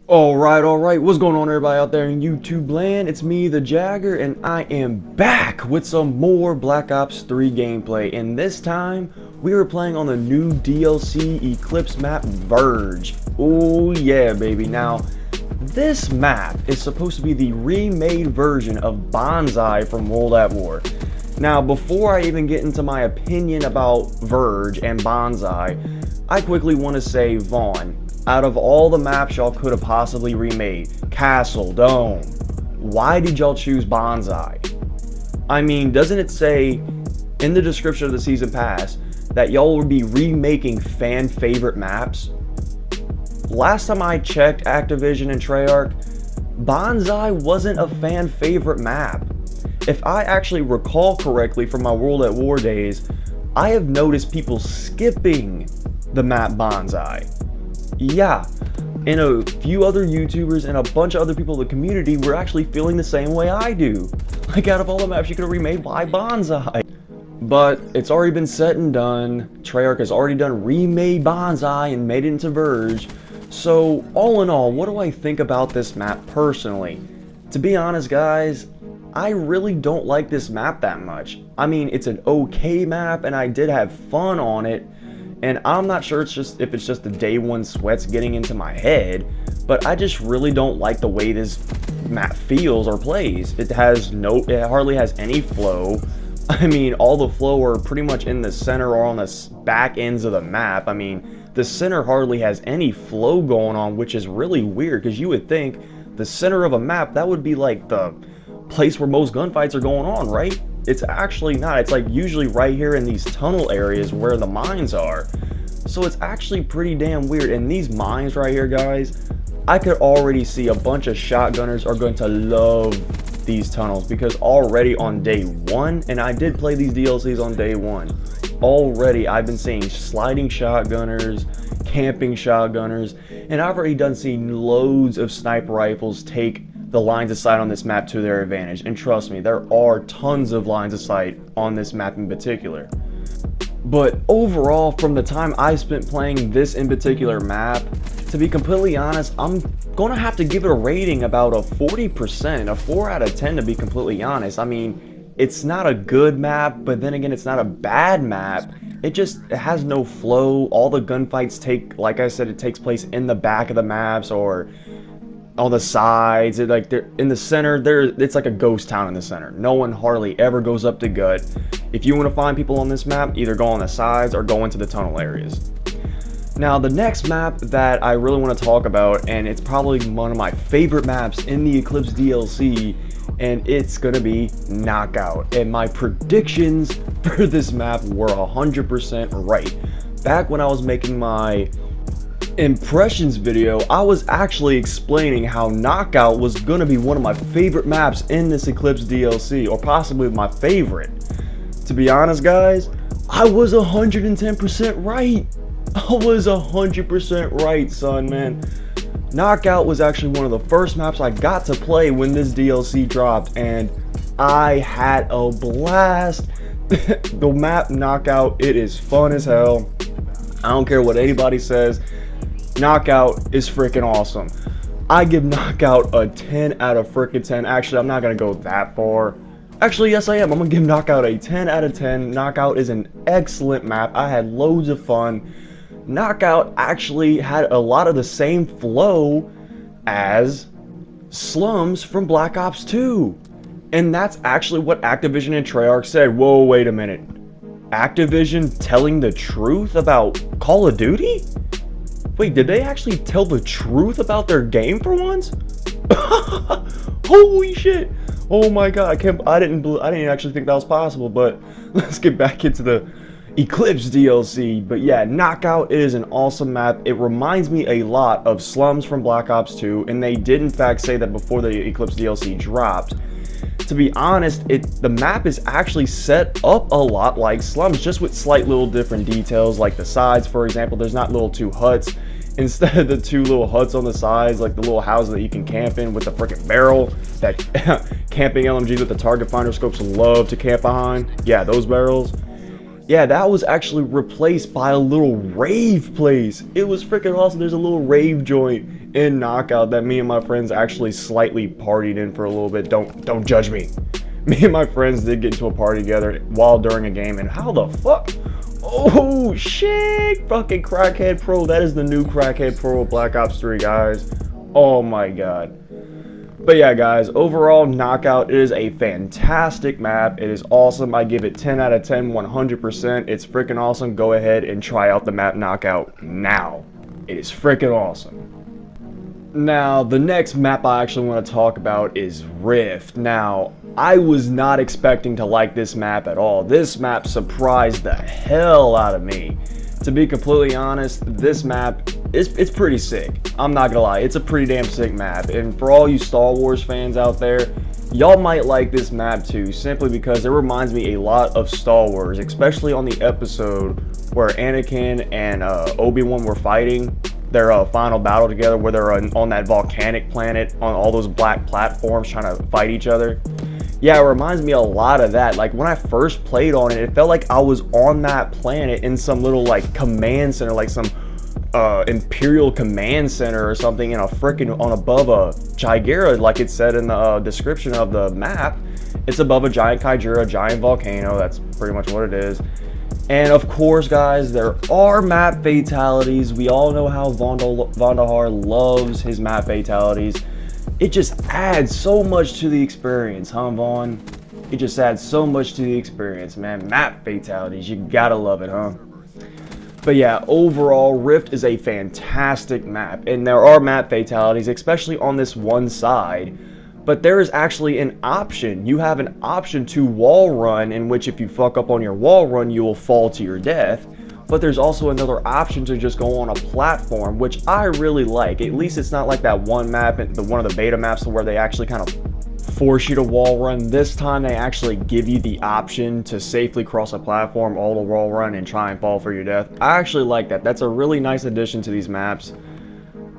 Alright, what's going on everybody out there in YouTube land? It's me, the Jagger, and I am back with some more Black Ops 3 gameplay, and this time, we are playing on the new DLC Eclipse map, Verge. Oh yeah, baby. Now, this map is supposed to be the remade version of Bonsai from World at War. Now, before I even get into my opinion about Verge and Bonsai, I quickly want to say, Vaughn, out of all the maps y'all could have possibly remade, Castle, Dome, why did y'all choose Bonsai? I mean, doesn't it say in the description of the season pass that y'all would be remaking fan favorite maps? Last time I checked Activision and Treyarch, Bonsai wasn't a fan favorite map. If I actually recall correctly from my World at War days, I have noticed people skipping the map Bonsai. Yeah, and a few other YouTubers and a bunch of other people in the community were actually feeling the same way I do. Like, out of all the maps you could have remade, why Bonsai? But it's already been said and done. Treyarch has already done remade Bonsai and made it into Verge. So, all in all, what do I think about this map personally? To be honest, guys, I really don't like this map that much. I mean, it's an okay map, and I did have fun on it. And I'm not sure if it's just the day one sweats getting into my head, but I just really don't like the way this map feels or plays. It hardly has any flow. I mean, all the flow are pretty much in the center or on the back ends of the map. I mean, the center hardly has any flow going on, which is really weird because you would think the center of a map, that would be like the place where most gunfights are going on, right? It's actually not. It's like usually right here in these tunnel areas where the mines are. So it's actually pretty damn weird. And these mines right here, guys, I could already see a bunch of shotgunners are going to love these tunnels, because already on day one, and I did play these DLCs on day one, already I've been seeing sliding shotgunners, camping shotgunners, and I've already done seeing loads of sniper rifles take the lines of sight on this map to their advantage. And trust me, there are tons of lines of sight on this map in particular. But overall, from the time I spent playing this in particular map, to be completely honest, I'm gonna have to give it a rating about a 40%, a 4 out of 10 to be completely honest. I mean, it's not a good map, but then again, it's not a bad map. It has no flow. All the gunfights like I said, it takes place in the back of the maps or on the sides. They're in the center. It's like a ghost town in the center. No one hardly ever goes up to gut. If you want to find people on this map, either go on the sides or go into the tunnel areas. Now, the next map that I really want to talk about, and it's probably one of my favorite maps in the Eclipse DLC, and it's gonna be Knockout. And my predictions for this map were 100% right. Back when I was making my impressions video, I was actually explaining how Knockout was gonna be one of my favorite maps in this Eclipse DLC, or possibly my favorite. To be honest, guys, I was 110% right. I was 100% right, son, man. Knockout was actually one of the first maps I got to play when this DLC dropped, and I had a blast. The map Knockout, it is fun as hell. I don't care what anybody says. Knockout is freaking awesome. I give Knockout a 10 out of freaking 10. Actually, I'm not going to go that far. Actually, yes I am. I'm going to give Knockout a 10 out of 10. Knockout is an excellent map. I had loads of fun. Knockout actually had a lot of the same flow as Slums from Black Ops 2. And that's actually what Activision and Treyarch said. Whoa, wait a minute. Activision telling the truth about Call of Duty? Wait, did they actually tell the truth about their game for once? Holy shit! Oh my god, I didn't actually think that was possible. But let's get back into the Eclipse DLC. But yeah, Knockout is an awesome map. It reminds me a lot of Slums from Black Ops 2, and they did in fact say that before the Eclipse DLC dropped. To be honest, the map is actually set up a lot like Slums, just with slight little different details, like the sides, for example. There's not little two huts. Instead of the two little huts on the sides, like the little houses that you can camp in with the freaking barrel that camping LMGs with the target finder scopes love to camp behind. Yeah, those barrels. Yeah, that was actually replaced by a little rave place. It was freaking awesome. There's a little rave joint in Knockout that me and my friends actually slightly partied in for a little bit. Don't judge me. Me and my friends did get into a party together while during a game, and how the fuck? Oh shit! Fucking Crackhead Pro. That is the new Crackhead Pro of Black Ops 3, guys. Oh my god. But yeah, guys, overall, Knockout is a fantastic map. It is awesome. I give it 10 out of 10, 100%. It's freaking awesome. Go ahead and try out the map Knockout now. It is freaking awesome. Now, the next map I actually want to talk about is Rift. Now, I was not expecting to like this map at all. This map surprised the hell out of me. To be completely honest, this map, it's pretty sick. I'm not gonna lie, it's a pretty damn sick map. And for all you Star Wars fans out there, y'all might like this map too, simply because it reminds me a lot of Star Wars, especially on the episode where Anakin and Obi-Wan were fighting their final battle together, where they're on that volcanic planet on all those black platforms trying to fight each other. Yeah, it reminds me a lot of that. Like, when I first played on it, it felt like I was on that planet in some little, like, command center, like some Imperial command center or something, in a freaking, on above a Chigera, like it said in the description of the map. It's above a giant Chigera, giant volcano. That's pretty much what it is. And of course, guys, there are map fatalities. We all know how Vandahar loves his map fatalities. It just adds so much to the experience, huh, Vaughn? It just adds so much to the experience, man. Map fatalities, you gotta love it, huh? But yeah, overall, Rift is a fantastic map, and there are map fatalities, especially on this one side. But there is actually an option. You have an option to wall run, in which if you fuck up on your wall run, you will fall to your death. But there's also another option to just go on a platform, which I really like. At least it's not like that one map, one of the beta maps, where they actually kind of force you to wall run. This time they actually give you the option to safely cross a platform, all the wall run, and try and fall for your death. I actually like that. That's a really nice addition to these maps.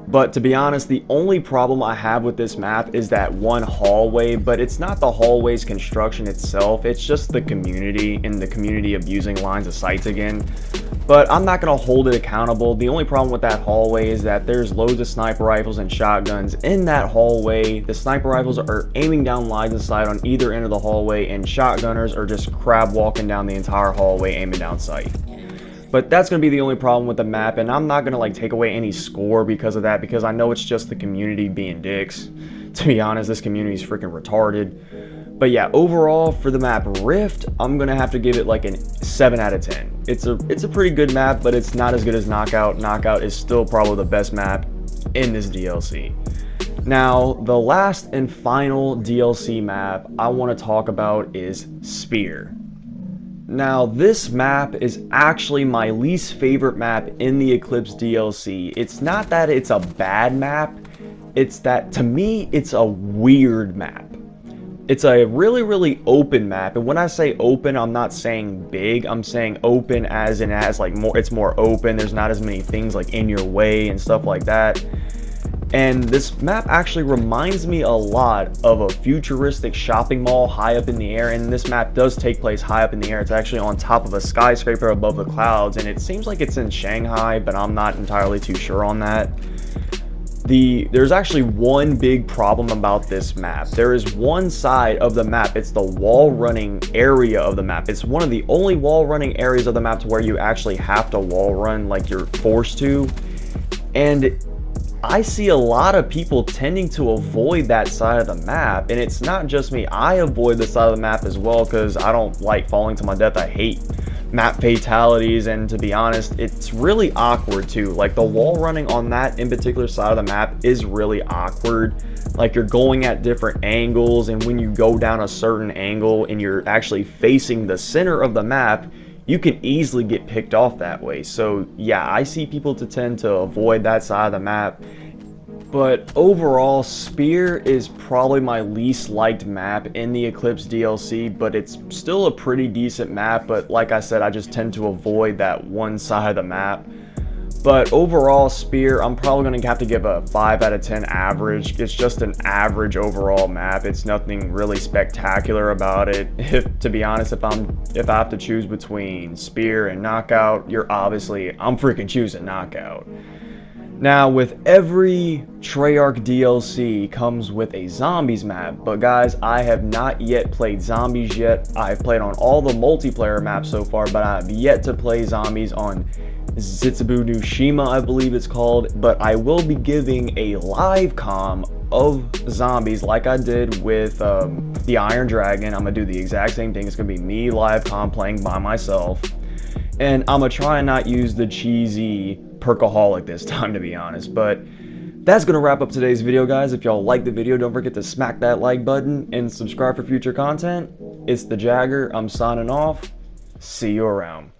But to be honest, the only problem I have with this map is that one hallway, but it's not the hallway's construction itself, it's just the community, and the community of using lines of sights again. But I'm not going to hold it accountable. The only problem with that hallway is that there's loads of sniper rifles and shotguns in that hallway. The sniper rifles are aiming down lines of sight on either end of the hallway, and shotgunners are just crab walking down the entire hallway aiming down sight. But that's going to be the only problem with the map, and I'm not going to like take away any score because of that, because I know it's just the community being dicks. To be honest, this community is freaking retarded. But yeah, overall for the map Rift, I'm going to have to give it like a 7 out of 10. It's a pretty good map, but it's not as good as Knockout. Knockout is still probably the best map in this DLC. Now, the last and final DLC map I want to talk about is Spear. Now, this map is actually my least favorite map in the Eclipse DLC. It's not that it's a bad map, it's that, to me, it's a weird map. It's a really open map, and when I say open, I'm not saying big, I'm saying open as in like it's more open, there's not as many things like in your way and stuff like that. And this map actually reminds me a lot of a futuristic shopping mall high up in the air, and this map does take place high up in the air. It's actually on top of a skyscraper above the clouds, and it seems like it's in Shanghai, but I'm not entirely too sure on that. There's actually one big problem about this map. There is one side of the map, it's the wall running area of the map. It's one of the only wall running areas of the map to where you actually have to wall run, like you're forced to. And I see a lot of people tending to avoid that side of the map, and it's not just me. I avoid the side of the map as well because I don't like falling to my death. I hate map fatalities, and to be honest, it's really awkward too. Like, the wall running on that in particular side of the map is really awkward. Like, you're going at different angles, and when you go down a certain angle and you're actually facing the center of the map, you can easily get picked off that way. So yeah, I see people tend to avoid that side of the map. But overall, Spear is probably my least liked map in the Eclipse DLC, but it's still a pretty decent map. But like I said, I just tend to avoid that one side of the map. But overall, Spear, I'm probably going to have to give a 5 out of 10 average. It's just an average overall map. It's nothing really spectacular about it. To be honest, if I have to choose between Spear and Knockout, I'm freaking choosing Knockout. Now, with every Treyarch DLC comes with a Zombies map, but guys, I have not yet played Zombies yet. I've played on all the multiplayer maps so far, but I have yet to play Zombies on Zitsubu no Shima, I believe it's called, but I will be giving a live comm of Zombies like I did with the Iron Dragon. I'm going to do the exact same thing. It's going to be me live comm playing by myself, and I'm going to try and not use the cheesy Perkaholic this time, to be honest. But that's going to wrap up today's video, guys. If y'all like the video, don't forget to smack that like button and subscribe for future content. It's the Jagger. I'm signing off. See you around.